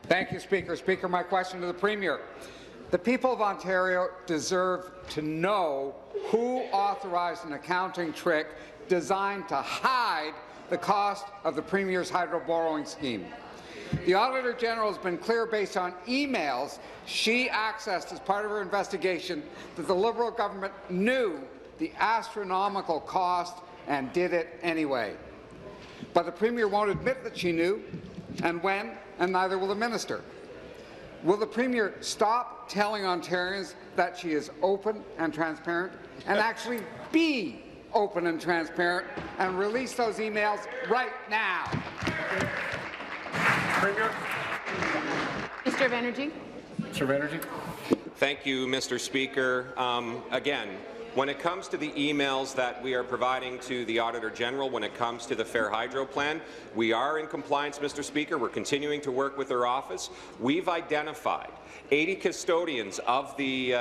Thank you, Speaker. Speaker, my question to the Premier. The people of Ontario deserve to know who authorized an accounting trick designed to hide the cost of the Premier's hydro borrowing scheme. The Auditor General has been clear, based on emails she accessed as part of her investigation, that the Liberal government knew the astronomical cost and did it anyway. But the Premier won't admit that she knew, and when, and neither will the Minister. Will the Premier stop telling Ontarians that she is open and transparent, and actually be open and transparent, and release those emails right now? Premier. Minister of Energy. Minister of Energy. Thank you, Mr. Speaker. Again, when it comes to the emails that we are providing to the Auditor General, when it comes to the Fair Hydro Plan, we are in compliance, Mr. Speaker. We're continuing to work with her office. We've identified 80 custodians of the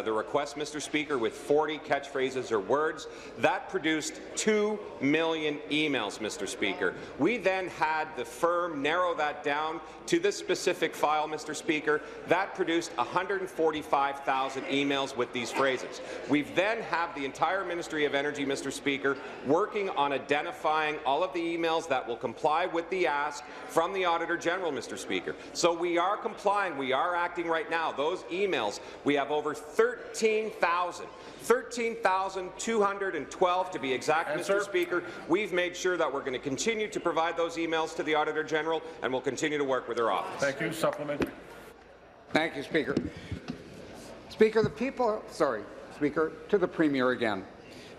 request, Mr. Speaker, with 40 catchphrases or words. That produced 2 million emails, Mr. Speaker. We then had the firm narrow that down to this specific file, Mr. Speaker. That produced 145,000 emails with these phrases. We've then have the entire Ministry of Energy, Mr. Speaker, working on identifying all of the emails that will comply with the ask from the Auditor General, Mr. Speaker. So we are complying. We are acting right now. Those emails, we have over 13,212 to be exact, Mr. Speaker. We've made sure that we're going to continue to provide those emails to the Auditor General, and we'll continue to work with her office. Thank you. Supplementary. Thank you, Speaker. Speaker, Speaker, to the Premier again.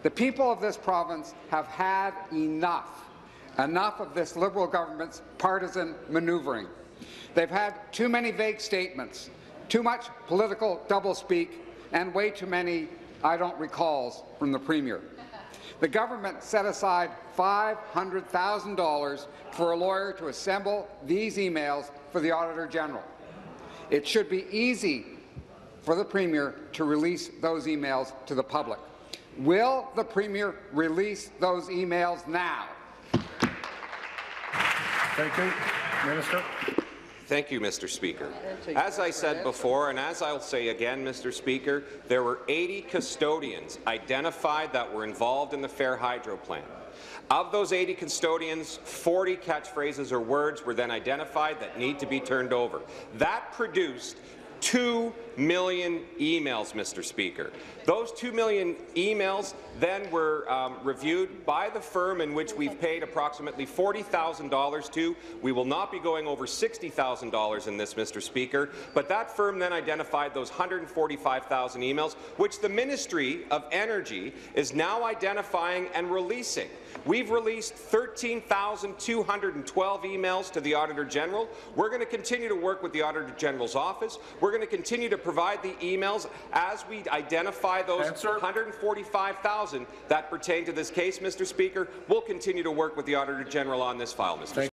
The people of this province have had enough of this Liberal government's partisan manoeuvring. They've had too many vague statements, too much political doublespeak, and way too many I don't recalls from the Premier. The government set aside $500,000 for a lawyer to assemble these emails for the Auditor General. It should be easy for the Premier to release those emails to the public. Will the Premier release those emails now? Thank you. Minister. Thank you, Mr. Speaker. As I said before, and as I'll say again, Mr. Speaker, there were 80 custodians identified that were involved in the Fair Hydro Plan. Of those 80 custodians, 40 catchphrases or words were then identified that need to be turned over. That produced 2 million emails, Mr. Speaker. Those 2 million emails then were reviewed by the firm in which we've paid approximately $40,000 to. We will not be going over $60,000 in this, Mr. Speaker, but that firm then identified those 145,000 emails, which the Ministry of Energy is now identifying and releasing. We've released 13,212 emails to the Auditor General. We're going to continue to work with the Auditor General's office. We're going to continue to provide the emails as we identify those 145,000 that pertain to this case, Mr. Speaker. We'll continue to work with the Auditor General on this file, Mr. Speaker.